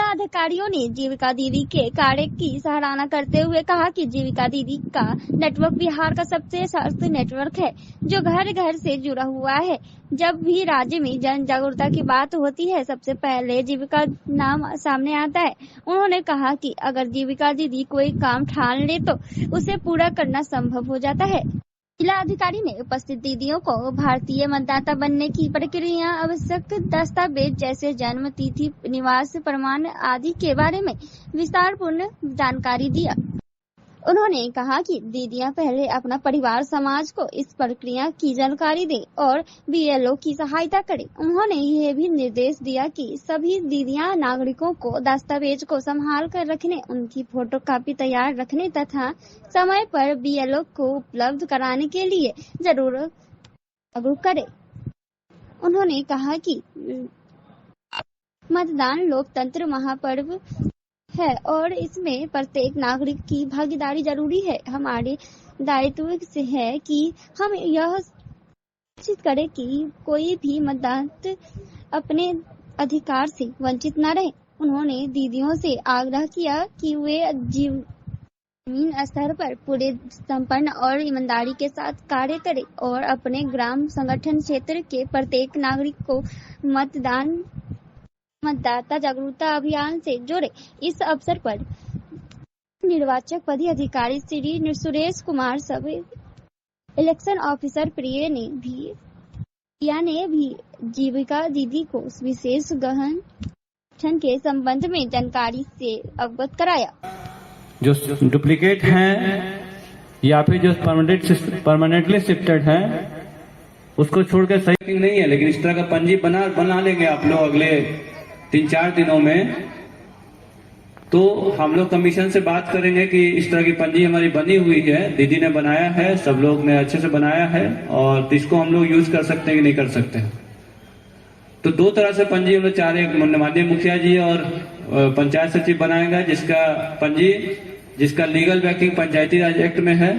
अधिकारियों ने जीविका दीदी के कार्य की सराहना करते हुए कहा कि जीविका दीदी का नेटवर्क बिहार का सबसे सशक्त नेटवर्क है जो घर घर से जुड़ा हुआ है। जब भी राज्य में जन जागरूकता की बात होती है सबसे पहले जीविका नाम सामने आता है। उन्होंने कहा कि अगर जीविका दीदी कोई काम ठान ले तो उसे पूरा करना संभव हो जाता है। जिला अधिकारी ने उपस्थित दीदियों को भारतीय मतदाता बनने की प्रक्रिया, आवश्यक दस्तावेज जैसे जन्म तिथि, निवास प्रमाण आदि के बारे में विस्तारपूर्ण जानकारी दिया। उन्होंने कहा कि दीदियां पहले अपना परिवार समाज को इस प्रक्रिया की जानकारी दें और बीएलओ की सहायता करें। उन्होंने यह भी निर्देश दिया कि सभी दीदियां नागरिकों को दस्तावेज को संभाल कर रखने, उनकी फोटोकॉपी तैयार रखने तथा समय पर बीएलओ को उपलब्ध कराने के लिए जरूर जागरूक करें। उन्होंने कहा कि मतदान लोकतंत्र महापर्व है और इसमें प्रत्येक नागरिक की भागीदारी जरूरी है। हमारे दायित्व से है कि हम यह सुनिश्चित करें कि कोई भी मतदाता अपने अधिकार से वंचित न रहे। उन्होंने दीदियों से आग्रह किया कि वे जमीन स्तर पर पूरे संपन्न और ईमानदारी के साथ कार्य करें और अपने ग्राम संगठन क्षेत्र के प्रत्येक नागरिक को मतदाता जागरूकता अभियान से जोड़े। इस अवसर पर निर्वाचक पदाधिकारी श्री सुरेश कुमार, सब इलेक्शन ऑफिसर प्रिया ने भी जीविका दीदी को विशेष गठन के संबंध में जानकारी से अवगत कराया। जो डुप्लीकेट हैं या फिर जो परमानेंटली शिफ्टेड हैं उसको छोड़कर सही नहीं है, लेकिन इस तरह का पंजी बना लेंगे आप लोग अगले 3-4 दिनों में। तो हम लोग कमीशन से बात करेंगे कि इस तरह की पंजी हमारी बनी हुई है, दीदी ने बनाया है, सब लोग ने अच्छे से बनाया है और इसको हम लोग यूज कर सकते हैं कि नहीं कर सकते हैं। तो 2 तरह से पंजी हम लोग चाह रहे हैं, माननीय मुखिया जी और पंचायत सचिव बनाएगा, जिसका पंजी जिसका लीगल बैकिंग पंचायती राज एक्ट में है,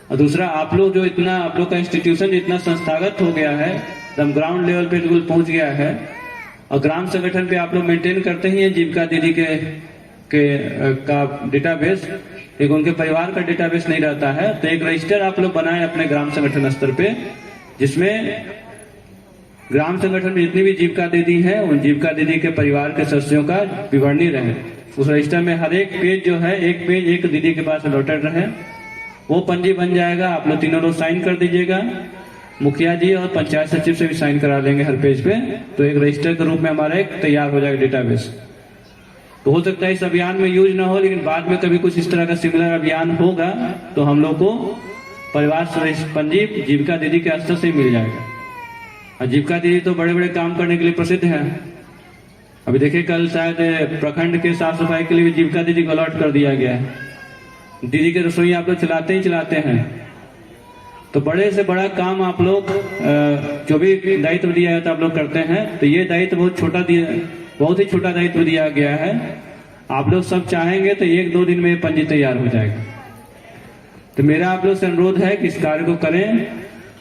और दूसरा आप लोग का इंस्टीट्यूशन इतना संस्थागत हो गया है, एकदम ग्राउंड लेवल पे बिल्कुल पहुंच गया है और ग्राम संगठन पे आप लोग मेंटेन करते ही हैं जीविका दीदी का डेटाबेस, एक उनके परिवार का डेटाबेस नहीं रहता है। तो एक रजिस्टर आप लोग बनाएं अपने ग्राम संगठन स्तर पे, जिसमें ग्राम संगठन में जितनी भी जीविका दीदी है उन जीविका दीदी के परिवार के सदस्यों का विवरणी रहे। उस रजिस्टर में हर एक पेज जो है, एक पेज एक दीदी के पास अलॉटेड रहे, वो पंजी बन जाएगा। आप लोग तीनों लोग साइन कर दीजिएगा, मुखिया जी और पंचायत सचिव से भी साइन करा लेंगे हर पेज पे। तो एक रजिस्टर के रूप में हमारा एक तैयार हो जाएगा डेटाबेस। तो हो सकता है इस अभियान में यूज ना हो, लेकिन बाद में कभी कुछ इस तरह का सिमिलर अभियान होगा तो हम लोग को परिवार पंजी जीविका दीदी के स्तर से मिल जाएगा। और जीविका दीदी तो बड़े बड़े काम करने के लिए प्रसिद्ध है। अभी देखिए कल शायद प्रखंड के साफ सफाई के लिए भी जीविका दीदी को अलॉट कर दिया गया है। दीदी के रसोई आप लोग चलाते हैं। तो बड़े से बड़ा काम आप लोग जो भी दायित्व दिया है तो आप लोग करते हैं। तो ये दायित्व बहुत ही छोटा दायित्व दिया गया है। आप लोग सब चाहेंगे तो 1-2 दिन में पंजी तैयार हो जाएगा। तो मेरा आप लोग से अनुरोध है कि इस कार्य को करें।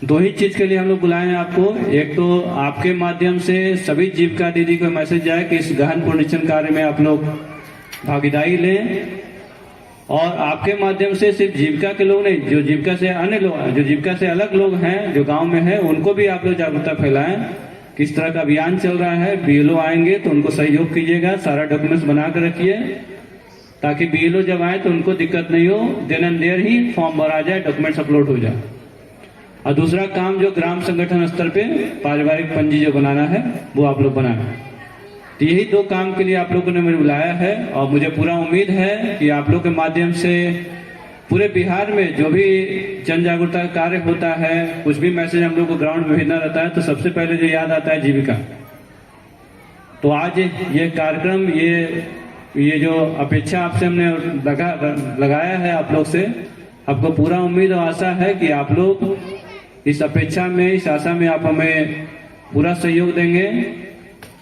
2 ही चीज के लिए हम लोग बुलाए हैं आपको। एक तो आपके माध्यम से सभी जीविका दीदी को मैसेज जाए कि इस गहन पुनरीक्षण कार्य में आप लोग भागीदारी लें, और आपके माध्यम से सिर्फ जीविका के लोग नहीं, जो जीविका से अन्य लोग, जो जीविका से अलग लोग हैं जो गांव में हैं, उनको भी आप लोग जागरूकता फैलाएं। किस तरह का अभियान चल रहा है, बीएलओ आएंगे तो उनको सहयोग कीजिएगा, सारा डॉक्यूमेंट्स बना कर रखिए ताकि बीएलओ जब आए तो उनको दिक्कत नहीं हो, देन एंड देयर ही फॉर्म भरा जाए, डॉक्यूमेंट्स अपलोड हो जाए। और दूसरा काम जो ग्राम संगठन स्तर पे पारिवारिक पंजी जो बनाना है वो आप लोग बनाएं। तो यही 2 काम के लिए आप लोगों ने मुझे बुलाया है और मुझे पूरा उम्मीद है कि आप लोग के माध्यम से पूरे बिहार में जो भी जन जागरूकता कार्य होता है, कुछ भी मैसेज हम लोग को ग्राउंड में भेजना रहता है तो सबसे पहले जो याद आता है जीविका। तो आज ये कार्यक्रम, ये जो अपेक्षा आपसे हमने लगाया है आप लोग से, आपको पूरा उम्मीद और आशा है कि आप लोग इस अपेक्षा में, इस आशा में आप हमें पूरा सहयोग देंगे।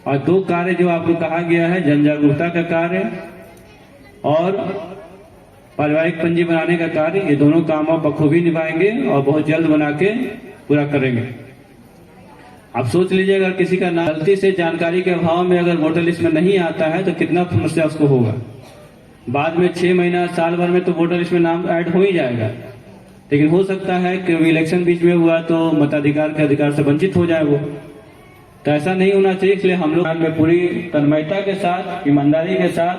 और 2 कार्य जो आपको कहा गया है, जन जागरूकता का कार्य और पारिवारिक पंजी बनाने का कार्य, ये दोनों काम आप बखूबी निभाएंगे और बहुत जल्द बना के पूरा करेंगे। आप सोच लीजिए, अगर किसी का नाम गलती से जानकारी के अभाव में अगर वोटर लिस्ट में नहीं आता है तो कितना समस्या उसको होगा। बाद में 6 महीना साल भर में तो वोटर लिस्ट में नाम ऐड हो ही जाएगा, लेकिन हो सकता है कि इलेक्शन बीच में हुआ तो मताधिकार के अधिकार से वंचित हो जाए वो। तो ऐसा नहीं होना चाहिए, इसलिए हम लोग में पूरी तन्मयता के साथ, ईमानदारी के साथ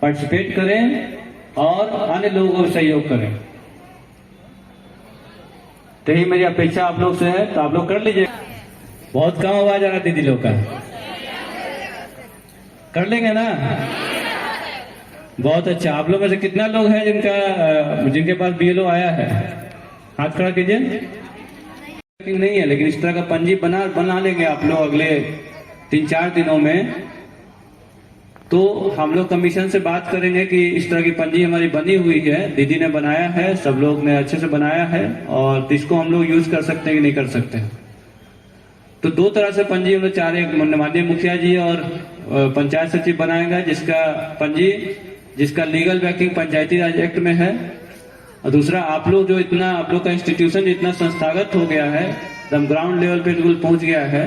पार्टिसिपेट करें और अन्य लोगों को सहयोग करें। तो यही मेरी अपेक्षा आप लोग से है, तो आप लोग कर लीजिए। बहुत कम आवाज आ रहा दीदी लोग का, कर लेंगे ना? बहुत अच्छा। आप लोग में से कितना लोग हैं जिनके पास बीएलओ आया है? हाथ खड़ा कीजिए। नहीं है, लेकिन इस तरह का पंजी बना लेंगे आप लोग अगले 3-4 दिनों में। तो हम लोग कमीशन से बात करेंगे कि इस तरह की पंजी हमारी बनी हुई है, दीदी ने बनाया है, सब लोग ने अच्छे से बनाया है, और इसको हम लोग यूज कर सकते हैं कि नहीं कर सकते हैं। तो 2 तरह से पंजी हम लोग चाह रहे हैं, माननीय मुखिया जी और पंचायत सचिव बनाएगा, जिसका पंजी जिसका लीगल बैकिंग पंचायती राज एक्ट में है, और दूसरा आप लोग का इंस्टीट्यूशन इतना संस्थागत हो गया है, एकदम ग्राउंड लेवल पे बिल्कुल पहुंच गया है,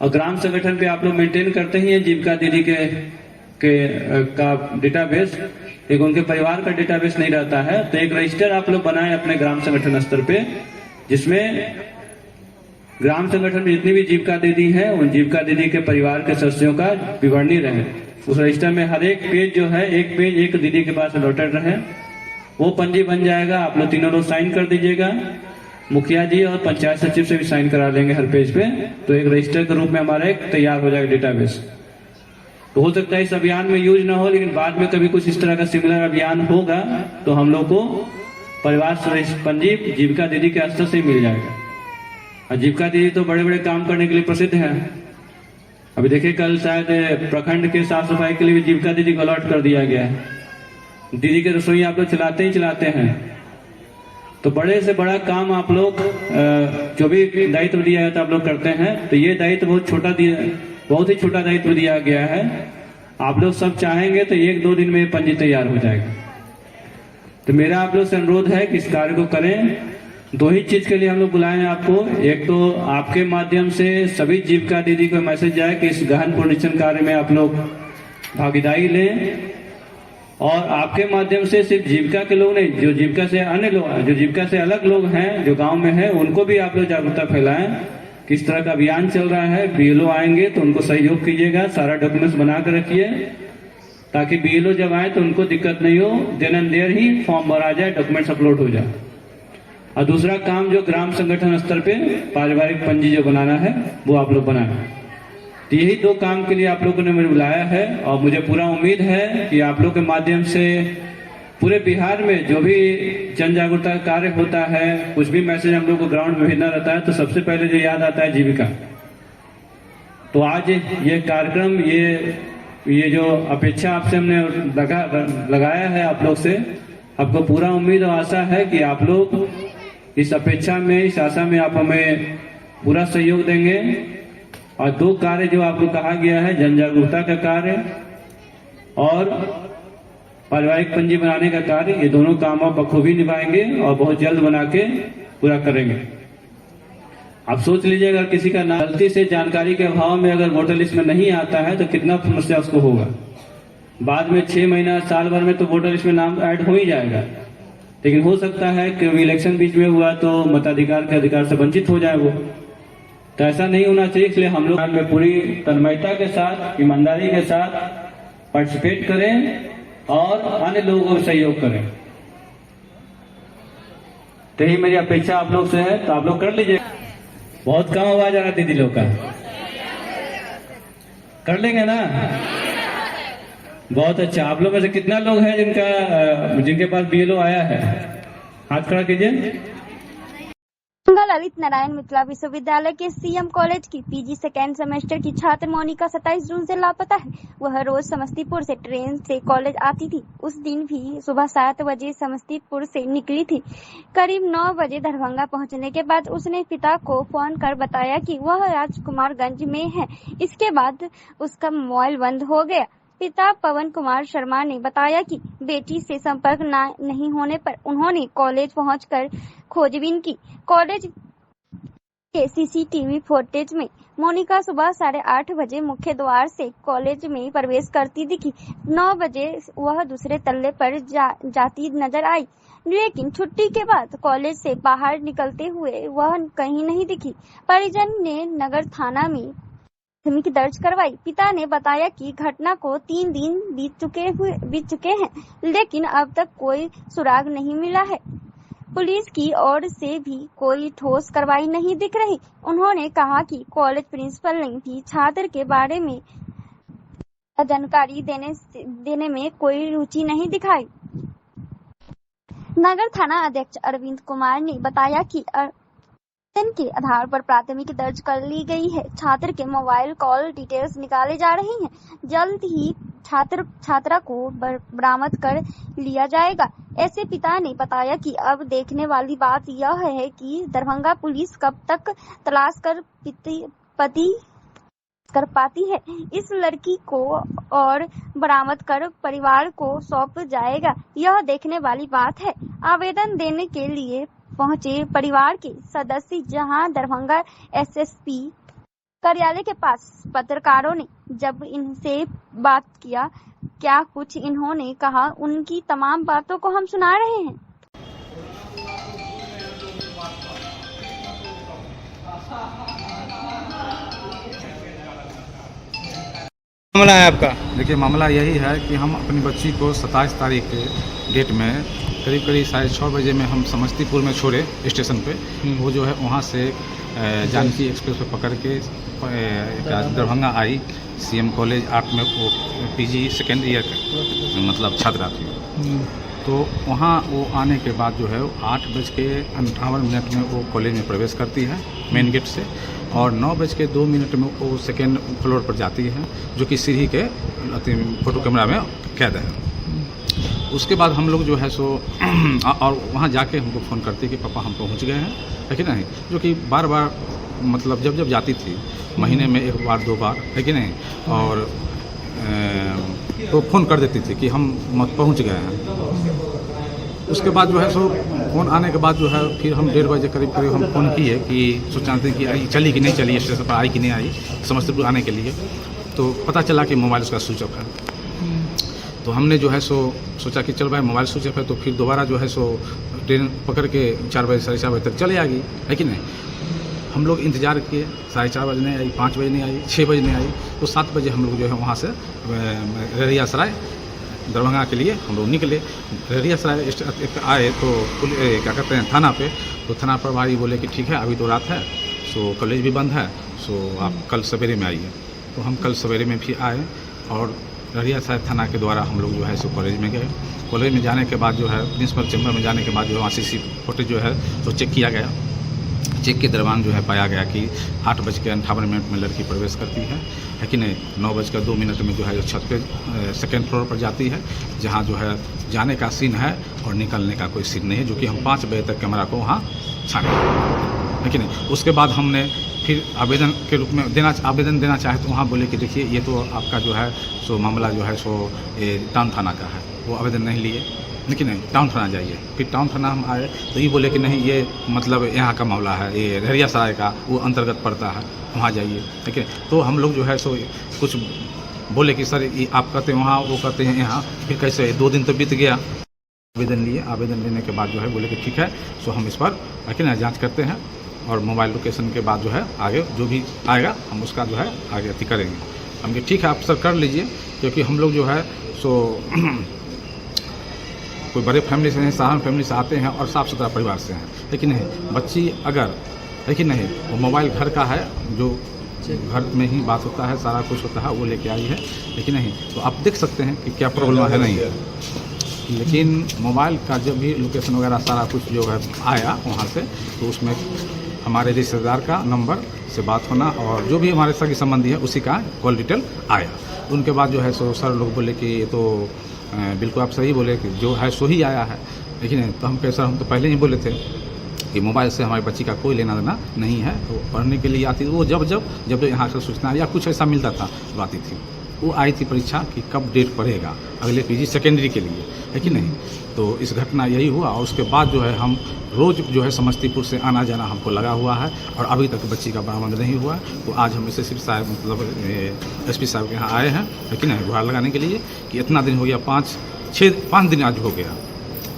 और ग्राम संगठन पे आप लोग मेंटेन करते ही हैं जीविका दीदी का डेटाबेस, एक उनके परिवार का डेटाबेस नहीं रहता है। तो एक रजिस्टर आप लोग बनाए अपने ग्राम संगठन स्तर पे, जिसमें ग्राम संगठन में जितनी भी जीविका दीदी है उन जीविका दीदी के परिवार के सदस्यों का विवरणी रहे। उस रजिस्टर में हर एक पेज जो है, एक पेज एक दीदी के पास अलॉटेड रहे, वो पंजी बन जाएगा। आप लोग तीनों लोग साइन कर दीजिएगा, मुखिया जी और पंचायत सचिव से भी साइन करा लेंगे हर पेज पे। तो एक रजिस्टर के रूप में हमारा एक तैयार हो जाएगा डेटाबेस। तो हो सकता है इस अभियान में यूज ना हो, लेकिन बाद में कभी कुछ इस तरह का सिमिलर अभियान होगा तो हम लोग को परिवार पंजी जीविका दीदी के स्तर से मिल जाएगा। और जीविका दीदी तो बड़े बड़े काम करने के लिए प्रसिद्ध है। अभी देखिए, कल शायद प्रखंड के साफ सफाई के लिए भी जीविका दीदी को अलॉट कर दिया गया है। दीदी के रसोई आप लोग चलाते हैं। तो बड़े से बड़ा काम आप लोग जो भी दायित्व दिया है तो आप लोग करते हैं। तो ये दायित्व बहुत ही छोटा दायित्व दिया गया है। आप लोग सब चाहेंगे तो 1-2 दिन में पंजी तैयार हो जाएगा। तो मेरा आप लोग से अनुरोध है कि इस कार्य को करें। 2 ही चीज के लिए हम लोग बुलाए हैं आपको। एक तो आपके माध्यम से सभी जीविका दीदी को मैसेज जाए कि इस गहन पुनरीक्षण कार्य में आप लोग भागीदारी लें, और आपके माध्यम से सिर्फ जीविका के लोग नहीं, जो जीविका से अन्य लोग, जो जीविका से अलग लोग हैं, जो गांव में हैं, उनको भी आप लोग जागरूकता फैलाएं। किस तरह का अभियान चल रहा है, बीएलओ आएंगे तो उनको सहयोग कीजिएगा, सारा डॉक्यूमेंट्स बना कर रखिए, ताकि बीएलओ जब आए तो उनको दिक्कत नहीं हो, देन एंड देयर ही फॉर्म भरा जाए, डॉक्यूमेंट्स अपलोड हो जाए। और दूसरा काम जो ग्राम संगठन स्तर पे पारिवारिक पंजी जो बनाना है वो आप लोग बनाए। तो यही 2 काम के लिए आप लोगों ने मुझे बुलाया है, और मुझे पूरा उम्मीद है कि आप लोग के माध्यम से पूरे बिहार में जो भी जन जागरूकता कार्य होता है, कुछ भी मैसेज हम लोग को ग्राउंड में भेजना रहता है, तो सबसे पहले जो याद आता है जीविका। तो आज ये कार्यक्रम, ये जो अपेक्षा आपसे हमने लगाया है आप लोग से, आपको पूरा उम्मीद और आशा है कि आप लोग इस अपेक्षा में, इस आशा में आप हमें पूरा सहयोग देंगे। और 2 कार्य जो आपको कहा गया है, जन जागरूकता का कार्य और पारिवारिक पंजी बनाने का कार्य, ये दोनों काम आप बखूबी निभाएंगे और बहुत जल्द बना के पूरा करेंगे। आप सोच लीजिए, अगर किसी का नाम गलती से जानकारी के अभाव में अगर वोटर लिस्ट में नहीं आता है तो कितना समस्या उसको होगा। बाद में 6 महीना साल भर में तो वोटर लिस्ट में नाम ऐड हो ही जाएगा, लेकिन हो सकता है कि इलेक्शन बीच में हुआ तो मताधिकार के अधिकार से वंचित हो जाए वो। तो ऐसा नहीं होना चाहिए, इसलिए हम लोग में पूरी तन्मयता के साथ, ईमानदारी के साथ पार्टिसिपेट करें और अन्य लोगों को सहयोग करें। तो यही मेरी अपेक्षा आप लोग से है, तो आप लोग कर लीजिए। बहुत कम आवाज आ रहा दीदी लोग का, कर लेंगे ना? बहुत अच्छा। आप लोग में से कितना लोग हैं जिनके पास बीएलओ आया है? हाथ खड़ा कीजिए। ललित नारायण मिथिला विश्वविद्यालय के सीएम कॉलेज की पीजी सेकेंड सेमेस्टर की छात्र मोनिका 27 जून से लापता है। वह रोज समस्तीपुर से ट्रेन से कॉलेज आती थी। उस दिन भी सुबह 7 बजे समस्तीपुर से निकली थी। करीब 9 बजे दरभंगा पहुंचने के बाद उसने पिता को फोन कर बताया कि वह राजकुमारगंज में है। इसके बाद उसका मोबाइल बंद हो गया। पिता पवन कुमार शर्मा ने बताया कि बेटी से संपर्क नहीं होने पर उन्होंने कॉलेज पहुंचकर खोजबीन की। कॉलेज के सीसीटीवी फुटेज में मोनिका सुबह 8:30 बजे मुख्य द्वार से कॉलेज में प्रवेश करती दिखी। 9 बजे वह दूसरे तल्ले पर जाती नजर आई, लेकिन छुट्टी के बाद कॉलेज से बाहर निकलते हुए वह कहीं नहीं दिखी। परिजन ने नगर थाना में प्राथमिकी दर्ज करवाई। पिता ने बताया कि घटना को 3 दिन बीत चुके हैं, लेकिन अब तक कोई सुराग नहीं मिला है। पुलिस की ओर से भी कोई ठोस कार्रवाई नहीं दिख रही। उन्होंने कहा कि कॉलेज प्रिंसिपल ने भी छात्र के बारे में जानकारी देने में कोई रुचि नहीं दिखाई। नगर थाना अध्यक्ष अरविंद कुमार ने बताया कि आवेदन के आधार पर प्राथमिकी दर्ज कर ली गई है। छात्र के मोबाइल कॉल डिटेल्स निकाले जा रही हैं। जल्द ही छात्रा को बरामद कर लिया जाएगा। ऐसे पिता ने बताया कि अब देखने वाली बात यह है कि दरभंगा पुलिस कब तक तलाश कर पाती है इस लड़की को और बरामद कर परिवार को सौंप जाएगा, यह देखने वाली बात है। आवेदन देने के लिए पहुंचे परिवार के सदस्य जहां दरभंगा एसएसपी कार्यालय के पास पत्रकारों ने जब इनसे बात किया, क्या कुछ इन्होंने कहा, उनकी तमाम बातों को हम सुना रहे हैं। मामला है आपका? देखिए, मामला यही है कि हम अपनी बच्ची को 27 तारीख के डेट में करीब 6:30 बजे में हम समस्तीपुर में छोड़े स्टेशन पे। वो जो है वहाँ से जानकी एक्सप्रेस पे पकड़ के दरभंगा आई। सीएम कॉलेज 8 में वो पीजी सेकेंड ईयर मतलब छात्रा थी। तो वहाँ वो आने के बाद जो है 8:58 में वो कॉलेज में प्रवेश करती है मेन गेट से, और 9:02 में वो सेकेंड फ्लोर पर जाती है, जो कि सीढ़ी के फोटो कैमरा में कैद है। उसके बाद हम लोग जो है सो और वहाँ जाके हमको फ़ोन करती कि पापा हम पहुँच गए हैं, है कि नहीं, जो कि बार बार मतलब जब जाती थी महीने में 1 बार 2 बार, है कि नहीं, और तो फ़ोन कर देती थी कि हम पहुँच गए हैं। उसके बाद जो है सो फ़ोन आने के बाद जो है फिर हम 1:30 बजे करीब हम फ़ोन किए कि सोचते हैं कि चली कि नहीं चली, स्टेशन पर आई कि नहीं आई समस्तीपुर आने के लिए। तो पता चला कि मोबाइल उसका स्विच ऑफ है। तो हमने जो है सो सोचा कि चल भाई मोबाइल स्विच ऑफ है तो फिर दोबारा जो है सो ट्रेन पकड़ के 4 बजे 4:30 बजे तक चले आएगी, है कि नहीं। हम लोग इंतज़ार किए, 4:30 बजे नहीं आई, 5 बजे नहीं आई, 6 बजे नहीं आई, तो 7 बजे हम लोग जो है वहाँ से ररिया सराय दरभंगा के लिए हम लोग निकले। ररिया सराय आए तो क्या कहते हैं थाना पे, तो थाना प्रभारी बोले कि ठीक है अभी तो रात है, सो कॉलेज भी बंद है, सो आप कल सवेरे में आइए। तो हम कल सवेरे में भी आए और ररिया सराय थाना के द्वारा हम लोग जो है सो कॉलेज में गए। कॉलेज में जाने के बाद जो है प्रिंसिपल चैम्बर में जाने के बाद जो है वहाँ CC फुटेज जो है तो चेक किया गया। चेक के दौरान जो है पाया गया कि 8:58 में लड़की प्रवेश करती है कि नहीं। 9:02 में जो है छत पे सेकेंड फ्लोर पर जाती है, जहां जो है जाने का सीन है और निकलने का कोई सीन नहीं है, जो कि हम 5 बजे तक कैमरा को वहाँ छाने, है कि नहीं। उसके बाद हमने फिर आवेदन के रूप में आवेदन देना चाहे तो वहाँ बोले कि देखिए ये तो आपका जो है सो मामला जो है सो टाउन थाना का है, वो आवेदन नहीं लिए, लेकिन नहीं टाउन थाना जाइए। फिर टाउन थाना हम आए तो ये बोले कि नहीं ये मतलब यहाँ का मामला है, ये ररिया सराय का वो अंतर्गत पड़ता है, वहाँ जाइए, ठीक है। तो हम लोग जो है सो कुछ बोले कि सर ये आप कहते हैं वहाँ, वो कहते हैं यहाँ, फिर कैसे 2 दिन तो बीत गया। आवेदन लिए, आवेदन लेने के बाद जो है बोले कि ठीक है सो हम इस पर लेकिन जाँच करते हैं और मोबाइल लोकेशन के बाद जो है आगे जो भी आएगा हम उसका जो है आगे अति करेंगे। हम कि ठीक है आप सर कर लीजिए, क्योंकि हम लोग जो है सो कोई बड़े फैमिली से नहीं, साधारण फैमिली से आते हैं और साफ़ सुथरा परिवार से हैं, लेकिन नहीं बच्ची अगर, लेकिन नहीं वो मोबाइल घर का है, जो घर में ही बात होता है, सारा कुछ होता है, वो लेके आई है, लेकिन नहीं तो आप देख सकते हैं कि क्या प्रॉब्लम है नहीं है। लेकिन मोबाइल का जब भी लोकेशन वगैरह सारा कुछ जो है आया वहाँ से, तो उसमें हमारे रिश्तेदार का नंबर से बात होना और जो भी हमारे सगे संबंधी है उसी का कॉल डिटेल आया। उनके बाद जो है सो सर लोग बोले कि ये तो बिल्कुल आप सही बोले कि जो है सो ही आया है, लेकिन तो हम कैसा, हम तो पहले ही बोले थे कि मोबाइल से हमारी बच्ची का कोई लेना देना नहीं है। तो पढ़ने के लिए आती वो जब यहाँ से सूचना या कुछ ऐसा मिलता था तो आती थी। वो आई थी परीक्षा कि कब डेट पड़ेगा अगले पीजी सेकेंडरी के लिए, है कि नहीं। तो इस घटना यही हुआ और उसके बाद जो है हम रोज़ जो है समस्तीपुर से आना जाना हमको लगा हुआ है और अभी तक बच्ची का बरामद नहीं हुआ। तो आज हम एसएसपी साहब मतलब एसपी साहब के यहाँ आए हैं, है कि नहीं, गुहार लगाने के लिए कि इतना दिन हो गया, 5 दिन आज हो गया,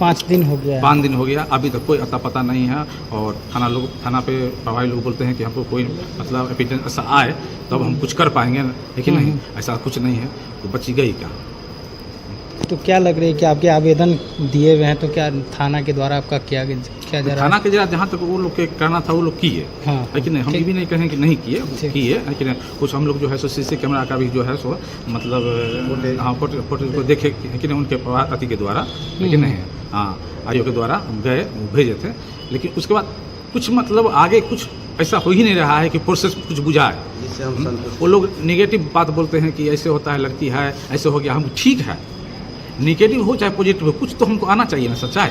5 दिन हो गया, 5 दिन हो गया, अभी तक कोई अता पता नहीं है। और थाना पे प्रभारी लोग बोलते हैं कि हमको कोई मतलब एविडेंस ऐसा आए तब हम कुछ कर पाएंगे, है कि नहीं, ऐसा कुछ नहीं है। तो बच्ची गई क्या। तो क्या लग रही है कि आपके आवेदन दिए हुए हैं, तो क्या थाना के द्वारा आपका क्या जा रहा है? थाना के जहाँ तक वो लोग के करना था वो लोग किए, हाँ, है कि नहीं। हम ये भी नहीं कहें कि नहीं किए, है कि नहीं। कुछ हम लोग जो है सो सीसी कैमरा का भी जो है सो मतलब हाँ फोटो को देखे, है कि नहीं, उनके अति के द्वारा, है कि नहीं, हाँ आयोग के द्वारा गए भेजे थे। लेकिन उसके बाद कुछ मतलब आगे कुछ ऐसा हो ही नहीं रहा है कि प्रोसेस कुछ बुझाए। वो लोग नेगेटिव बात बोलते हैं कि ऐसे होता है, लड़की है, ऐसे हो गया। हम ठीक है, निगेटिव हो चाहे पॉजिटिव हो, कुछ तो हमको आना चाहिए ना सच्चाई।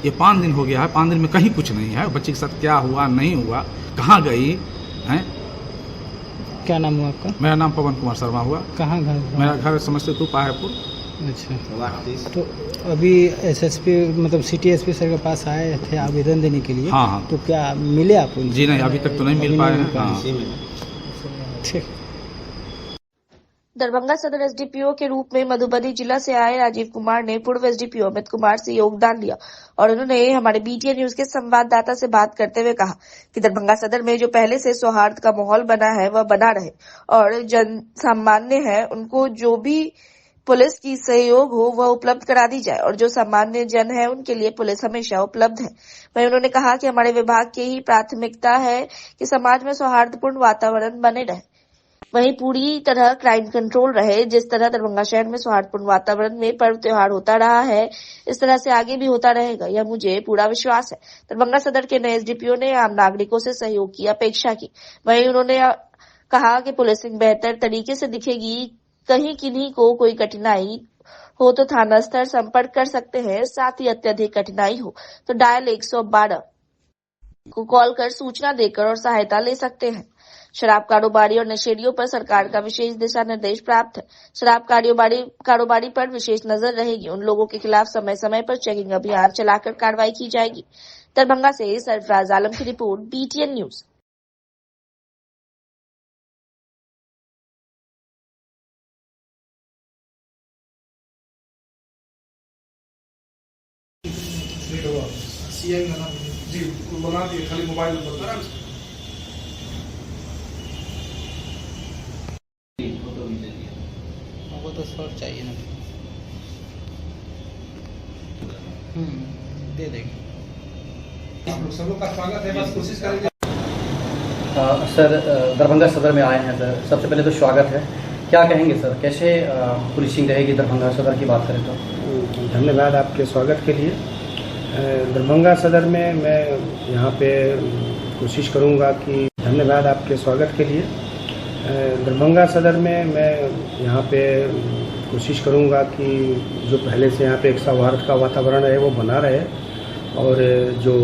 ये 5 दिन हो गया है, 5 दिन में कहीं कुछ नहीं है। बच्चे के साथ क्या हुआ नहीं हुआ, कहाँ गई है। क्या नाम हुआ आपका? मेरा नाम पवन कुमार शर्मा हुआ। कहाँ घर? मेरा घर समस्तीपुर पाहापुर। अच्छा, तो अभी एसएसपी मतलब सिटी एसपी सर के पास आए थे आवेदन देने के लिए। हाँ। तो क्या मिले आपको? जी नहीं, अभी तक तो नहीं मिल पाए हैं। ठीक। दरभंगा सदर एसडीपीओ के रूप में मधुबनी जिला से आए राजीव कुमार ने पूर्व एसडीपीओ अमित कुमार से योगदान लिया और उन्होंने हमारे बीटीएन न्यूज के संवाददाता से बात करते हुए कहा कि दरभंगा सदर में जो पहले से सौहार्द का माहौल बना है वह बना रहे और जन सामान्य है उनको जो भी पुलिस की सहयोग हो वह उपलब्ध करा दी जाए और जो सामान्य जन है उनके लिए पुलिस हमेशा उपलब्ध है। वहीं उन्होंने कहा कि हमारे विभाग की ही प्राथमिकता है कि समाज में सौहार्दपूर्ण वातावरण बने रहे, वहीं पूरी तरह क्राइम कंट्रोल रहे। जिस तरह दरभंगा शहर में सौहार्दपूर्ण वातावरण में पर्व त्योहार होता रहा है, इस तरह से आगे भी होता रहेगा, यह मुझे पूरा विश्वास है। दरभंगा सदर के नए एसडीपीओ ने आम नागरिकों से सहयोग की अपेक्षा की। वहीं उन्होंने कहा कि पुलिसिंग बेहतर तरीके से दिखेगी। कहीं किन्हीं को कोई कठिनाई हो तो थाना स्तर संपर्क कर सकते हैं। साथ ही अत्यधिक कठिनाई हो तो डायल 112 को कॉल कर सूचना देकर और सहायता ले सकते हैं। शराब कारोबारी और नशेड़ियों पर सरकार का विशेष दिशा निर्देश प्राप्त है। शराब कारोबारी पर विशेष नजर रहेगी। उन लोगों के खिलाफ समय समय पर चेकिंग अभियान चलाकर कार्रवाई की जाएगी। दरभंगा से सरफराज आलम की रिपोर्ट, बीटीएन न्यूज। बना दिए, खाली मोबाइल नंबर वो तो शॉर्ट चाहिए ना, दे देंगे। आप लोग सब लोग का स्वागत है, बस कोशिश करेंगे। सर दरभंगा सदर में आए हैं सर, सबसे पहले तो स्वागत है। क्या कहेंगे सर, कैसे पुलिसिंग रहेगी दरभंगा सदर की बात करें तो? धन्यवाद आपके स्वागत के लिए। दरभंगा सदर में मैं यहाँ पे कोशिश करूँगा कि धन्यवाद आपके स्वागत के लिए। दरभंगा सदर में मैं यहाँ पे कोशिश करूँगा कि जो पहले से यहाँ पे एक सौहार्द का वातावरण है वो बना रहे और जो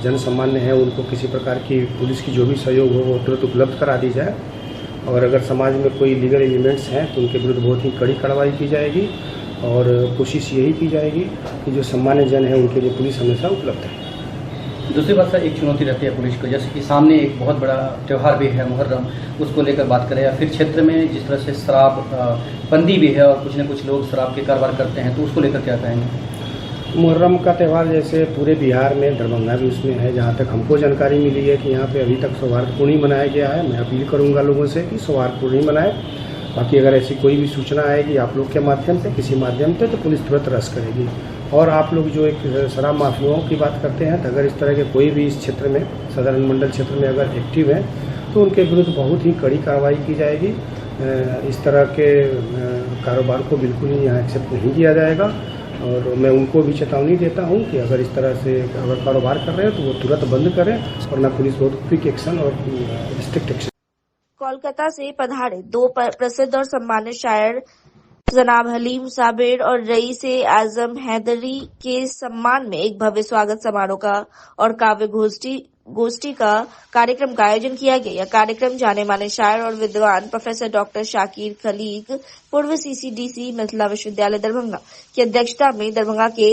जन सामान्य है उनको किसी प्रकार की पुलिस की जो भी सहयोग हो वो तुरंत उपलब्ध करा दी जाए और अगर समाज में कोई लीगल एलिमेंट्स हैं तो उनके विरुद्ध बहुत ही कड़ी कार्रवाई की जाएगी और कोशिश यही की जाएगी कि जो सामान्य जन है उनके लिए पुलिस हमेशा उपलब्ध है। दूसरी बात सर, एक चुनौती रहती है पुलिस को, जैसे कि सामने एक बहुत बड़ा त्यौहार भी है मुहर्रम, उसको लेकर बात करें, या फिर क्षेत्र में जिस तरह से शराब बंदी भी है और कुछ न कुछ लोग शराब के कारोबार करते हैं, तो उसको लेकर क्या कहेंगे? मुहर्रम का त्यौहार जैसे पूरे बिहार में, दरभंगा भी उसमें है। जहाँ तक हमको जानकारी मिली है कि यहाँ पे अभी तक सौहार्दपूर्ण ही मनाया गया है। मैं अपील करूँगा लोगों से कि सौहार्दपूर्ण ही मनाए। बाकी अगर ऐसी कोई भी सूचना आएगी आप लोग के माध्यम से, किसी माध्यम से, तो पुलिस तुरंत रस करेगी। और आप लोग जो एक शराब माफियाओं की बात करते हैं, तो अगर इस तरह के कोई भी इस क्षेत्र में, सदर अनुमंडल क्षेत्र में अगर एक्टिव हैं तो उनके विरुद्ध बहुत ही कड़ी कार्रवाई की जाएगी। इस तरह के कारोबार को बिल्कुल ही यहाँ एक्सेप्ट नहीं किया जाएगा और मैं उनको भी चेतावनी देता हूँ कि अगर इस तरह से अगर कारोबार कर रहे हैं तो वो तुरंत बंद करें, वरना पुलिस बहुत क्विक एक्शन और स्ट्रिक्ट एक्शन। कोलकाता से पधारे 2 प्रसिद्ध और सम्मानित शायर जनाब हलीम साबिर और रईस आजम हैदरी के सम्मान में एक भव्य स्वागत समारोह का और काव्य गोष्ठी गोष्ठी का कार्यक्रम का आयोजन किया गया। यह कार्यक्रम जाने माने शायर और विद्वान प्रोफेसर डॉक्टर शाकिर खलीक, पूर्व CCDC मिथिला विश्वविद्यालय दरभंगा की अध्यक्षता में दरभंगा के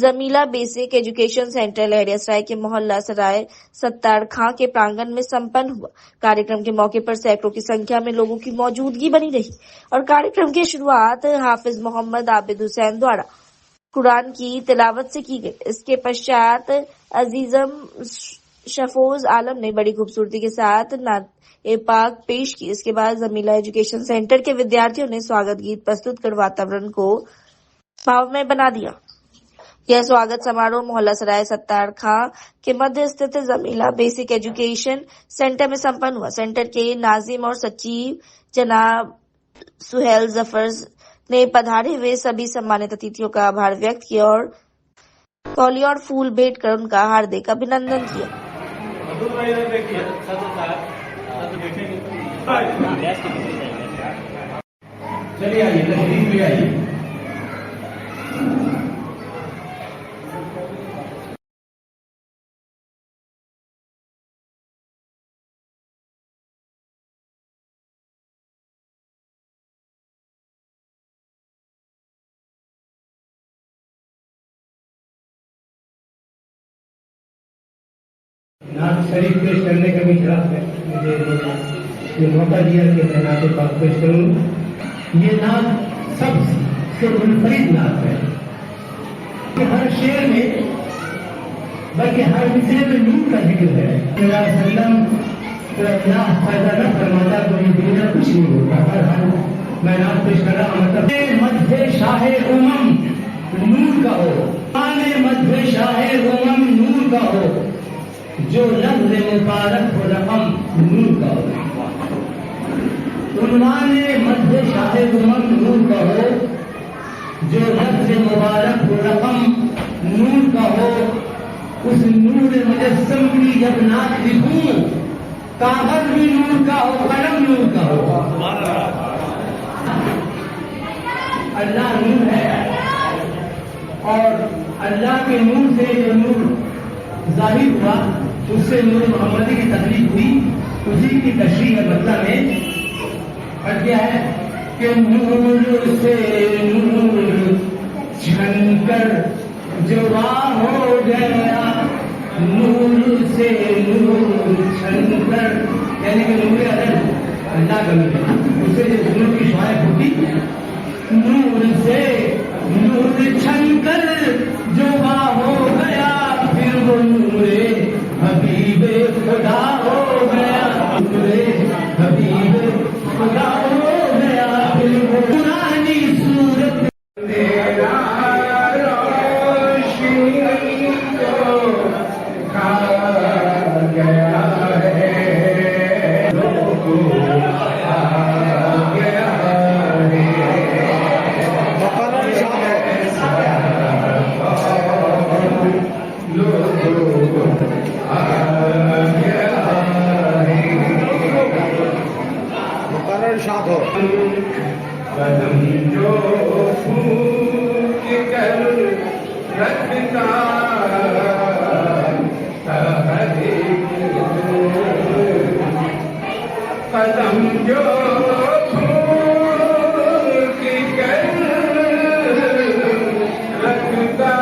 Jamila basic education centre Laheriasarai के मोहल्ला सराय सत्तार खां के प्रांगण में संपन्न हुआ। कार्यक्रम के मौके पर सैकड़ों की संख्या में लोगों की मौजूदगी बनी रही और कार्यक्रम की शुरुआत हाफिज मोहम्मद आबिद हुसैन द्वारा कुरान की तिलावत से की गई। इसके पश्चात अजीजम शफोज आलम ने बड़ी खूबसूरती के साथ नात पाक पेश की। इसके बाद जमीला एजुकेशन सेंटर के विद्यार्थियों ने स्वागत गीत प्रस्तुत कर वातावरण को भावमय बना दिया। यह स्वागत समारोह मोहल्ला सराय सत्तार खां के मध्य स्थित जमीला बेसिक एजुकेशन सेंटर में संपन्न हुआ। सेंटर के नाजिम और सचिव जनाब सुहेल जफर ने पधारे हुए सभी सम्मानित अतिथियों का आभार व्यक्त किया और तौलिया और फूल भेंट कर उनका हार्दिक अभिनंदन किया। चलिए आइए, तशरीफ ले आइए। नात शरीफ पेश करने का भी मुझे ये मौका दिया कि मैं नात पाक पेश करूँ। ये नात सबसे मुनफरिद नात है कि हर शेर में बल्कि हर मिसरे में नूर का जिक्र है। तो अल्लाह फायदा न फरमाता तो ये दुनिया कुछ नहीं होता। हर मैं नात पेश कर रहा हूँ मतलब मध्य शाह उमम नूर का हो, मध्य शाह उमम नूर का हो, जो लफ्ज़ मुबारक हो रकम नूर का हो। उन्वान मध्य शाह उमम नूर का हो, जो लफ्ज़ मुबारक हो रकम नूर का हो। उस नूर मुजस्सम की जब नात लिखूं, कागज भी नूर का हो, कलम नूर का हो। अल्लाह नूर है और अल्लाह के नूर से जो नूर जाहिर हुआ उससे नूर मोहम्मदी की तकलीफ हुई, उसी की तशरीह मतलब में और क्या है कि नूर से नूर छनकर जुबा हो गया, नूर से नूर छनकर यानी कि नूर अल्लाह का नूर उससे जो नूर की शुआएं फूटी, नूर से नूर छनकर जुबा हो गया, फिर वो नूरे हबीबे खुदा हो गया, नूरे हबीबे खुदा हो गया, फिर वो पुरानी सूरत तेरा रोशनी को खा गया है, लोगों आ गया है। शाद हो कदम जो फूक कर रखता कदम जो फूक कर रखता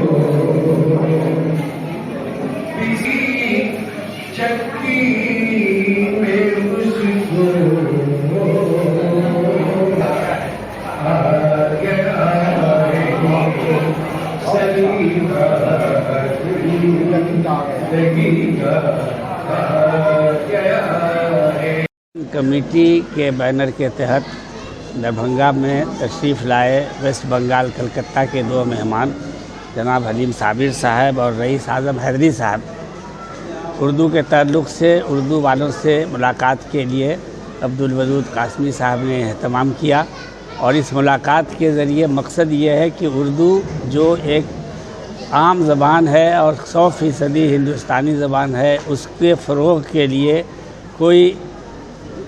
वो तेरे शक्ति में उसको आ गया कमेटी के बैनर के तहत दरभंगा में तशरीफ़ लाए वेस्ट बंगाल कलकत्ता के दो मेहमान जनाब हलीम साबिर साहब और रईस आज़म हैदरी साहब उर्दू के ताल्लुक़ से उर्दू वालों से मुलाकात के लिए अब्दुल वदूद कासमी साहब ने एहतमाम किया और इस मुलाकात के ज़रिए मकसद ये है कि उर्दू जो एक आम ज़बान है और 100% हिंदुस्तानी ज़बान है, उसके फ़रोग़ के लिए कोई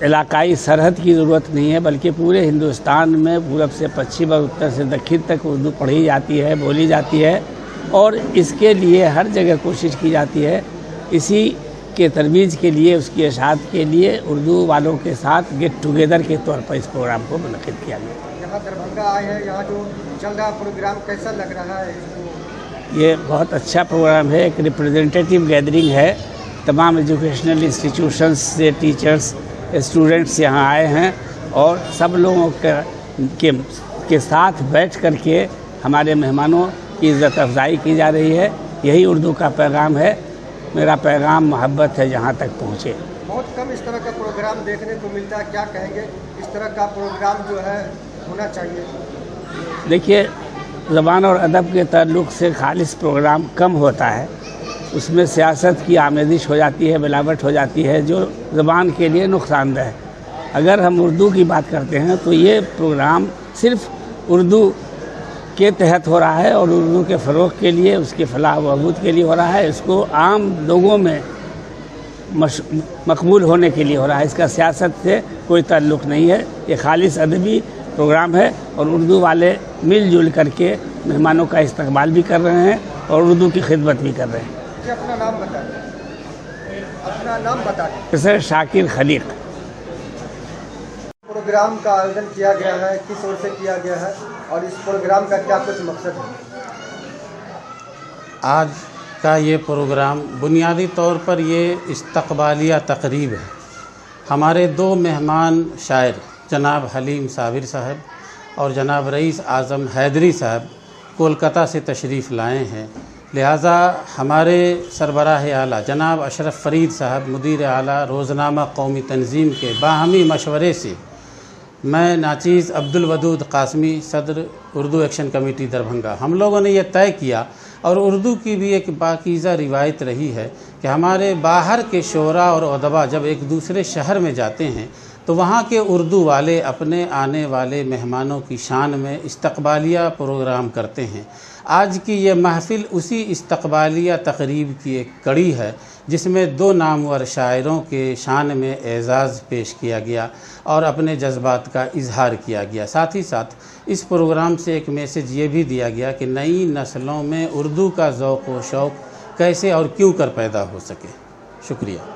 इलाकाई सरहद की ज़रूरत नहीं है, बल्कि पूरे हिंदुस्तान में पूरब से पश्चिम और उत्तर से दक्षिण तक उर्दू पढ़ी जाती है, बोली जाती है और इसके लिए हर जगह कोशिश की जाती है। इसी के तरवीज़ के लिए, उसकी इशाअत के लिए उर्दू वालों के साथ गेट टुगेदर के तौर पर इस प्रोग्राम को मुनक़िद किया गया। यहाँ दरभंगा आए हैं, यहाँ जो चल रहा प्रोग्राम कैसा लग रहा है? ये बहुत अच्छा प्रोग्राम है, एक रिप्रेजेंटेटिव गैदरिंग है। तमाम एजुकेशनल इंस्टीट्यूशंस से टीचर्स, स्टूडेंट्स यहाँ आए हैं और सब लोगों के साथ बैठ कर के हमारे मेहमानों की इज़्ज़त अफजाई की जा रही है। यही उर्दू का पैगाम है। मेरा पैगाम मोहब्बत है जहाँ तक पहुँचे। बहुत कम इस तरह का प्रोग्राम देखने को मिलता है, क्या कहेंगे? इस तरह का प्रोग्राम जो है होना चाहिए। देखिए, ज़बान और अदब के ताल्लुक़ से खालिस प्रोग्राम कम होता है, उसमें सियासत की आमेजिश हो जाती है, मिलावट हो जाती है, जो ज़बान के लिए नुकसानदेह है। अगर हम उर्दू की बात करते हैं तो ये प्रोग्राम सिर्फ़ उर्दू के तहत हो रहा है और उर्दू के फ़रोग़ के लिए, उसके फलाह बहबूद के लिए हो रहा है। इसको आम लोगों में मकबूल होने के लिए हो रहा है। इसका सियासत से कोई ताल्लुक़ नहीं है। ये खालिस अदबी प्रोग्राम है और उर्दू वाले मिलजुल करके मेहमानों का इस्तकबाल भी कर रहे हैं और उर्दू की खिदमत भी कर रहे हैं। अपना नाम बताएं। अपना नाम बताएं। प्रोफेसर शाकिर खलीक। प्रोग्राम का आयोजन किया गया है, किस ओर से किया गया है और इस प्रोग्राम का क्या कुछ मकसद है? आज का ये प्रोग्राम बुनियादी तौर पर ये इस्तकबालिया तकरीब है। हमारे दो मेहमान शायर जनाब हलीम साबिर साहब और जनाब रईस आज़म हैदरी साहब कोलकाता से तशरीफ़ लाए हैं। लिहाजा हमारे सरबराह आला जनाब अशरफ फ़रीद साहब मुदीर आला रोज़नामा कौमी तंजीम के बाहमी मशवरे से मैं नाचीज़ अब्दुल वदूद कासमी सदर उर्दू एक्शन कमेटी दरभंगा, हम लोगों ने यह तय किया और उर्दू की भी एक पाकीज़ा रिवायत रही है कि हमारे बाहर के शोरा और अदबा जब एक दूसरे शहर में जाते हैं तो वहाँ के उर्दू वाले अपने आने वाले मेहमानों की शान में इस्तकबालिया प्रोग्राम करते हैं। आज की ये महफ़िल उसी इस्तकबालिया तकरीब की एक कड़ी है, जिसमें दो नामवर शायरों के शान में एज़ाज़ पेश किया गया और अपने जज्बात का इजहार किया गया। साथ ही साथ इस प्रोग्राम से एक मैसेज ये भी दिया गया कि नई नस्लों में उर्दू का ज़ौक़ व शौक़ कैसे और क्यों कर पैदा हो सके। शुक्रिया।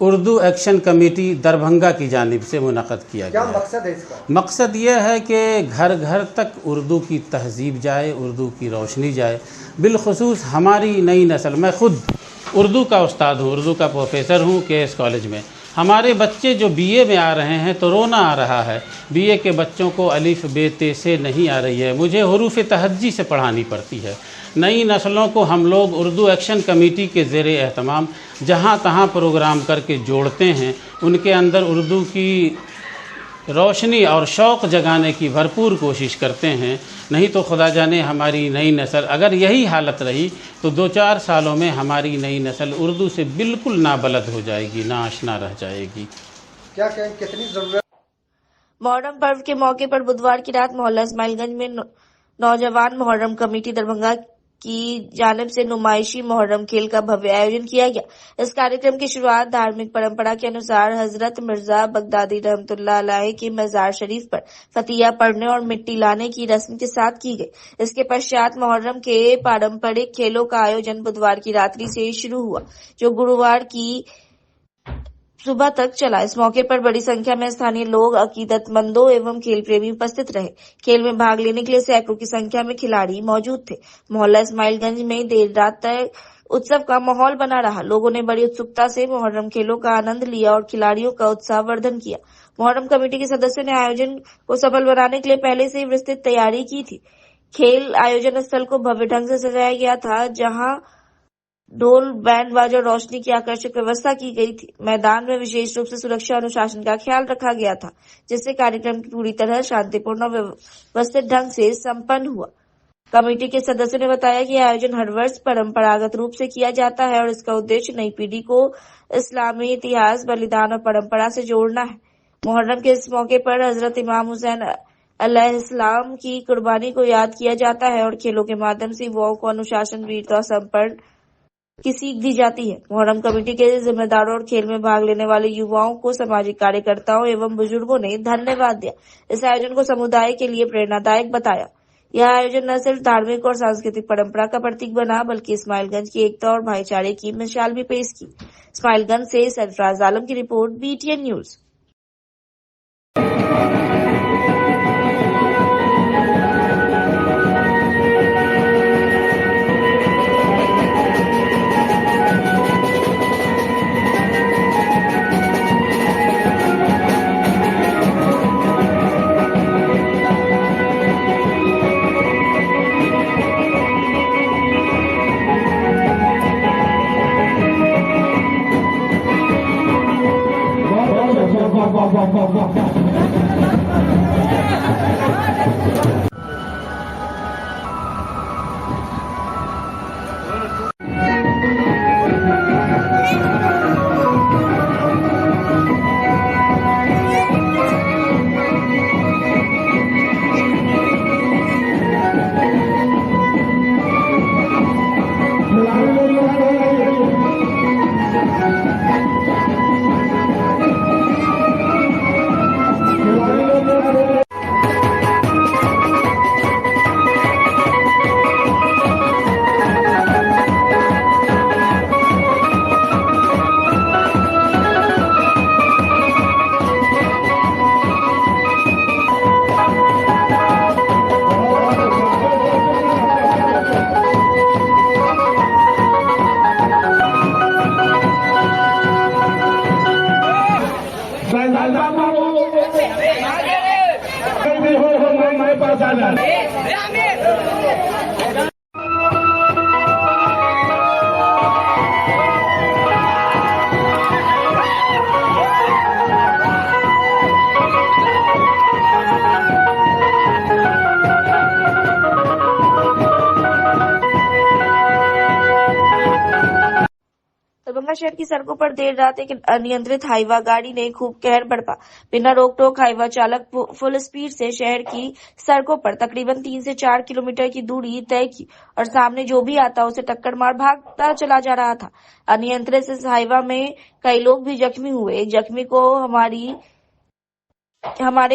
उर्दू एक्शन कमेटी दरभंगा की जानिब से मुनक़द किया गया। क्या मकसद है इसका? मकसद ये है कि घर घर तक उर्दू की तहज़ीब जाए, उर्दू की रोशनी जाए। बिलख़ुसूस हमारी नई नस्ल, मैं ख़ुद उर्दू का उस्ताद हूँ, उर्दू का प्रोफेसर हूँ KS कॉलेज में। हमारे बच्चे जो BA में आ रहे हैं तो रोना आ रहा है। BA के बच्चों को अलिफ बे ते से नहीं आ रही है, मुझे हुरूफ़ तहज्जी से पढ़ानी पड़ती है। नई नस्लों को हम लोग उर्दू एक्शन कमेटी के ज़ेरे एहतमाम जहाँ तहाँ प्रोग्राम करके जोड़ते हैं, उनके अंदर उर्दू की रोशनी और शौक़ जगाने की भरपूर कोशिश करते हैं। नहीं तो खुदा जाने हमारी नई नस्ल अगर यही हालत रही तो 2-4 सालों में हमारी नई नस्ल उर्दू से बिल्कुल नाबलद हो जाएगी, नाआशना रह जाएगी। क्या कहें, कितनी ज़रूरत? मुहर्रम पर्व के मौके पर बुधवार की रात मोहल्ला इस्माइलगंज में नौजवान मुहर्रम कमेटी दरभंगा की जानिब से नुमाइशी मुहर्रम खेल का भव्य आयोजन किया गया। इस कार्यक्रम की शुरुआत धार्मिक परंपरा के अनुसार हजरत मिर्जा बगदादी रहमतुल्लाह अलैह के मजार शरीफ पर फतिया पढ़ने और मिट्टी लाने की रस्म के साथ की गई। इसके पश्चात मुहर्रम के पारंपरिक खेलों का आयोजन बुधवार की रात्रि से शुरू हुआ, जो गुरुवार की सुबह तक चला। इस मौके पर बड़ी संख्या में स्थानीय लोग, अकीदतमंदों एवं खेल प्रेमी उपस्थित रहे। खेल में भाग लेने के लिए सैकड़ों की संख्या में खिलाड़ी मौजूद थे। मोहल्ला इस्माइलगंज में देर रात तक उत्सव का माहौल बना रहा। लोगों ने बड़ी उत्सुकता से मुहर्रम खेलों का आनंद लिया और खिलाड़ियों का उत्साहवर्धन किया। मुहर्रम कमेटी के सदस्यों ने आयोजन को सफल बनाने के लिए पहले से ही विस्तृत तैयारी की थी। खेल आयोजन स्थल को भव्य ढंग से सजाया गया था, जहां ढोल, बैंड बाजा और रोशनी की आकर्षक व्यवस्था की गई थी। मैदान में विशेष रूप से सुरक्षा अनुशासन का ख्याल रखा गया था, जिससे कार्यक्रम पूरी तरह शांतिपूर्ण और व्यवस्थित ढंग से संपन्न हुआ। कमेटी के सदस्यों ने बताया कि आयोजन हर वर्ष परंपरागत रूप से किया जाता है और इसका उद्देश्य नई पीढ़ी को इस्लामी इतिहास, बलिदान और परंपरा से जोड़ना है। मुहर्रम के इस मौके पर हजरत इमाम हुसैन अलैहिस्सलाम की कुर्बानी को याद किया जाता है और खेलों के माध्यम से युवाओं को अनुशासन, वीरता और समर्पण की सीख दी जाती है। मुहर्रम कमेटी के जिम्मेदारों और खेल में भाग लेने वाले युवाओं को सामाजिक कार्यकर्ताओं एवं बुजुर्गों ने धन्यवाद दिया। इस आयोजन को समुदाय के लिए प्रेरणादायक बताया। यह आयोजन न सिर्फ धार्मिक और सांस्कृतिक परंपरा का प्रतीक बना, बल्कि इस्माइलगंज की एकता और भाईचारे की मिसाल भी पेश की। इस्माइलगंज से सरफराज आलम की रिपोर्ट, BTN न्यूज। दरभंगा शहर की सड़कों पर देर रात एक अनियंत्रित हाईवा गाड़ी ने खूब कहर बरपा। बिना रोक टोक हाईवा चालक फुल स्पीड से शहर की सड़कों पर तकरीबन 3 से 4 किलोमीटर की दूरी तय की और सामने जो भी आता उसे टक्कर मार भागता चला जा रहा था। अनियंत्रित इस हाईवा में कई लोग भी जख्मी हुए। एक जख्मी को हमारे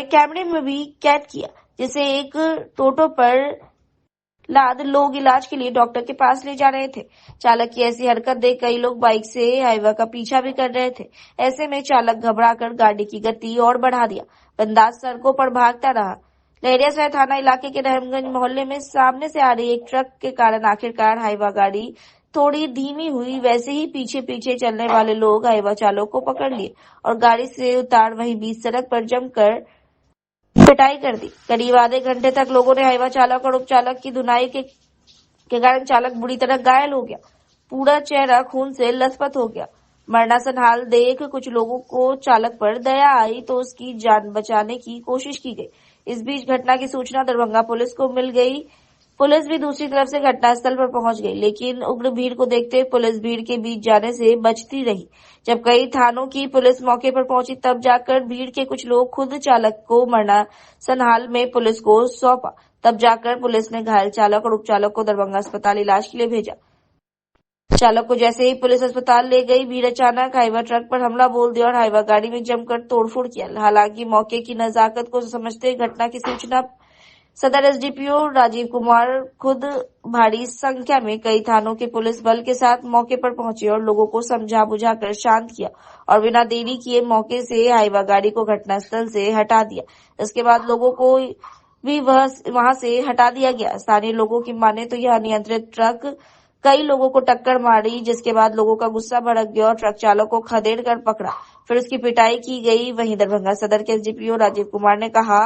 कैमरे में भी कैद किया, जिसे एक टोटो पर लाद लोग इलाज के लिए डॉक्टर के पास ले जा रहे थे। चालक की ऐसी हरकत देख कई लोग बाइक से हाईवा का पीछा भी कर रहे थे। ऐसे में चालक घबराकर गाड़ी की गति और बढ़ा दिया, बिंदास सड़कों पर भागता रहा। लहरियासराय थाना इलाके के रहमगंज मोहल्ले में सामने से आ रही एक ट्रक के कारण आखिरकार हाईवा गाड़ी थोड़ी धीमी हुई। वैसे ही पीछे पीछे चलने वाले लोग हाईवा चालक को पकड़ लिए और गाड़ी से उतार वहीं बीच सड़क पर जमकर पिटाई कर दी। करीब आधे घंटे तक लोगों ने हाईवा चालक और उपचालक की धुनाई के कारण चालक बुरी तरह घायल हो गया। पूरा चेहरा खून से लथपथ हो गया। मरणासन हाल देख कुछ लोगों को चालक पर दया आई तो उसकी जान बचाने की कोशिश की गई। इस बीच घटना की सूचना दरभंगा पुलिस को मिल गई। पुलिस भी दूसरी तरफ से घटनास्थल पर पहुंच गई, लेकिन उग्र भीड़ को देखते हुए पुलिस भीड़ के बीच जाने से बचती रही। जब कई थानों की पुलिस मौके पर पहुंची तब जाकर भीड़ के कुछ लोग खुद चालक को मरणासन हाल में पुलिस को सौंपा। तब जाकर पुलिस ने घायल चालक और उपचालक को दरभंगा अस्पताल इलाज के लिए भेजा। चालक को जैसे ही पुलिस अस्पताल ले गई, भीड़ अचानक हाईवा ट्रक पर हमला बोल दिया और हाईवा गाड़ी में जमकर तोड़फोड़ किया। हालांकि मौके की नजाकत को समझते घटना की सूचना सदर एसडीपीओ राजीव कुमार खुद भारी संख्या में कई थानों के पुलिस बल के साथ मौके पर पहुंचे और लोगों को समझा बुझाकर शांत किया और बिना देरी किए मौके से हाईवा गाड़ी को घटनास्थल से हटा दिया। इसके बाद लोगों को भी वहां से हटा दिया गया। स्थानीय लोगों की माने तो यह अनियंत्रित ट्रक कई लोगों को टक्कर मारी, जिसके बाद लोगों का गुस्सा भड़क गया और ट्रक चालक को खदेड़ कर पकड़ा, फिर उसकी पिटाई की गई। वहीं दरभंगा सदर के एसडीपीओ राजीव कुमार ने कहा,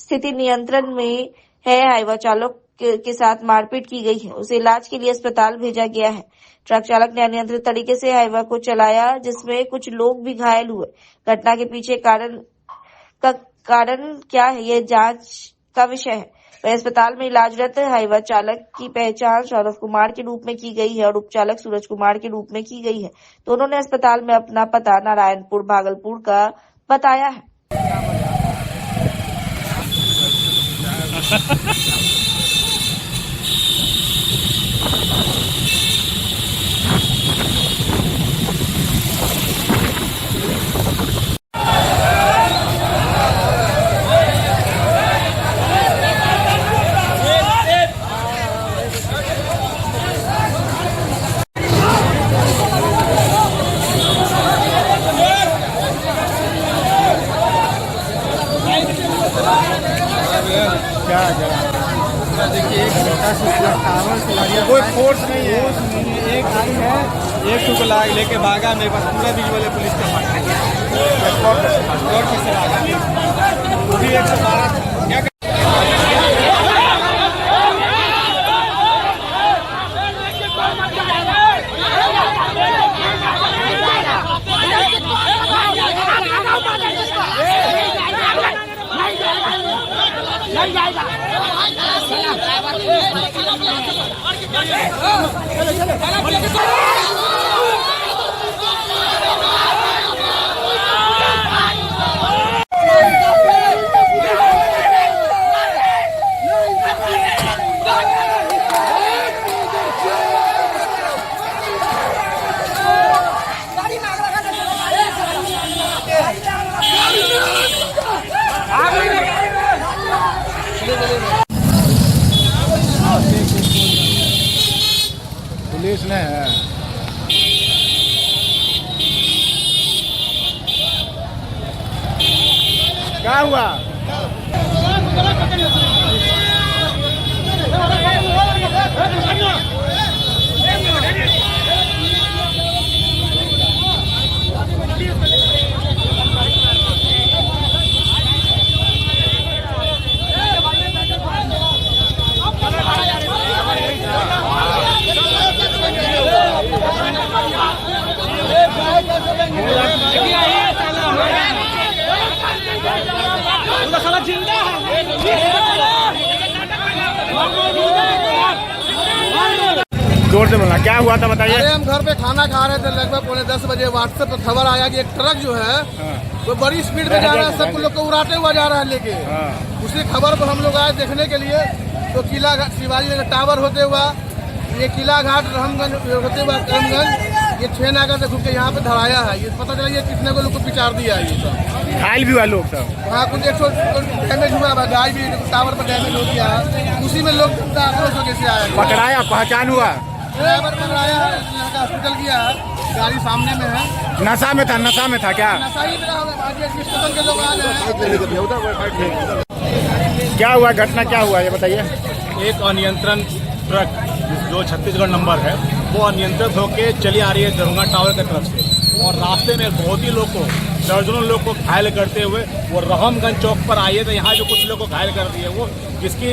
स्थिति नियंत्रण में है। हाईवा चालक के साथ मारपीट की गई है, उसे इलाज के लिए अस्पताल भेजा गया है। ट्रक चालक ने अनियंत्रित तरीके से हाईवा को चलाया, जिसमें कुछ लोग भी घायल हुए। घटना के पीछे कारण क्या है, यह जांच का विषय है। वह अस्पताल में इलाजरत हाईवा चालक की पहचान सौरभ कुमार के रूप में की गई है और उपचालक सूरज कुमार के रूप में की गई है। दोनों ने अस्पताल में अपना पता नारायणपुर भागलपुर का बताया है। देखिए एक छोटा सा टावर से लगा, कोई फोर्स नहीं है, एक आई है, एक को लेके भागा, मेरे पास पूरा विजुअल पुलिस का और किससे भागा वो भी 112 क्या पुलिस ने है। क्या हुआ? जोर से बोलना, क्या हुआ था बताइए। अरे हम घर पे खाना खा रहे थे, लगभग 9:30 बजे व्हाट्सएप पर खबर आया कि एक ट्रक जो है वो बड़ी स्पीड में जा रहा है, सब लोग को उड़ाते हुआ जा रहा है लेके। उसी खबर पर हम लोग आए देखने के लिए, तो किला घाट शिवाजी नगर टावर होते हुआ ये किला घाट रहमगंज होते हुआ करमगंज ये 6 नाका से घूम के यहाँ पे धराया है। ये पता चला ये कितने को लोग को पिचार दिया है। ये सब घायल भी हुआ लोग सब, हाँ कुछ 100 डैमेज हुआ है, गाय भी टावर पर डैमेज हो गया है। उसी में लोग आक्रोश हो कैसे आया, पकड़ाया, पहचान हुआ, ड्राइवर पकड़ाया है, यहाँ का हॉस्पिटल गया है, गाड़ी सामने में है। नशा में था, नशा में था क्या? नशा ही में रहा होगा, बाकी स्टेशन के लोग आ रहे हैं। क्या हुआ, घटना क्या हुआ ये बताइए। एक अनियंत्रण ट्रक जो छत्तीसगढ़ नंबर है वो अनियंत्रित होकर चली आ रही है दरभंगा टावर की तरफ से, और रास्ते में बहुत ही लोग को, दर्जनों लोग को घायल करते हुए वो रहमगंज चौक पर आई है। तो यहाँ जो कुछ लोग को घायल कर दिए वो, जिसकी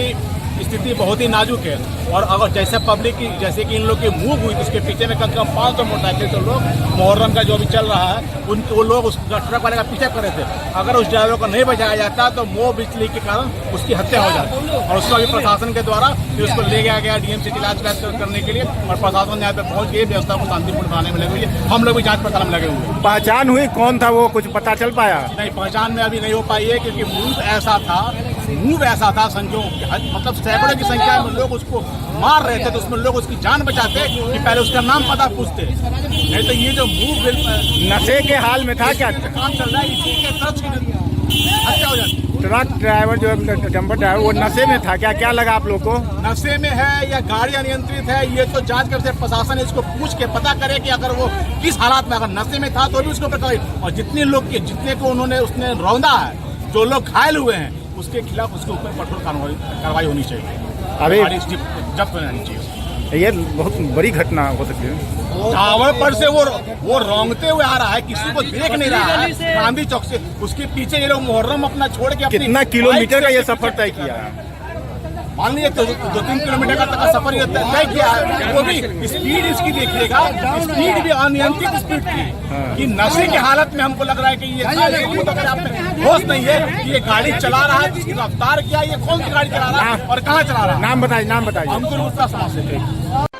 स्थिति बहुत ही नाजुक है। और अगर जैसे पब्लिक की, जैसे कि इन लोग की मूव हुई तो उसके पीछे में कम से कम 500 मोटरसाइकिल तो लोग, मुहर्रम का जो भी चल रहा है वो लोग उस ट्रक वाले का पीछा कर रहे थे। अगर उस ड्राइवर को नहीं बचाया जाता तो मोह बिजली के कारण उसकी हत्या हो जाती। और उसको अभी प्रशासन के द्वारा फिर उसको ले गया डीएमसी इलाज करने के लिए, और प्रशासन यहाँ पे पहुंच गई, व्यवस्था को शांतिपूर्ण बनाने में लगी हुई है। हम लोग भी जांच पड़ताल में लगे हुए हैं। पहचान हुई कौन था वो, कुछ पता चल पाया? नहीं, पहचान में अभी नहीं हो पाई है, क्योंकि मूव ऐसा था संजोग, मतलब सैकड़ों की संख्या में लोग उसको मार रहे थे, तो उसमें लोग उसकी जान बचाते कि पहले उसका नाम पता पूछते। नहीं तो ये जो मूव नशे के हाल में था क्या? काम चल रहा है, इसी के तरफ हत्या हो जाती। ट्रक ड्राइवर जो डंपर ड्राइवर वो नशे में था क्या? क्या लगा आप लोग को? नशे में है या गाड़ी अनियंत्रित है, ये तो जांच करते प्रशासन इसको पूछ के पता करे कि अगर वो किस हालात में, अगर नशे में था तो भी उसको पता। और जितने को उन्होंने उसने रौंदा है, जो लोग घायल हुए हैं उसके खिलाफ उसके ऊपर कठोर कार्रवाई होनी चाहिए, अभी जब्त होनी चाहिए। ये बहुत बड़ी घटना हो सकती है। टावर पर से वो रोंगते हुए आ रहा है, किसी को देख नहीं रहा है, गांधी चौक से। उसके पीछे ये लोग मुहर्रम अपना छोड़ के कितना किलोमीटर का ये सफर तय किया है? मान लीजिए 2-3 किलोमीटर का तक का सफर ये तय किया है, वो भी स्पीड इसकी देखिएगा, स्पीड भी अनियंत्रित स्पीड की, कि नशे की हालत में हमको लग रहा है कि ये अगर आप में होश नहीं है कि ये गाड़ी चला रहा है, जिसकी रफ्तार क्या है, ये कौन सी गाड़ी चला रहा है और कहाँ चला रहा है। नाम बताइए। अंकुर गुप्ता समाज से।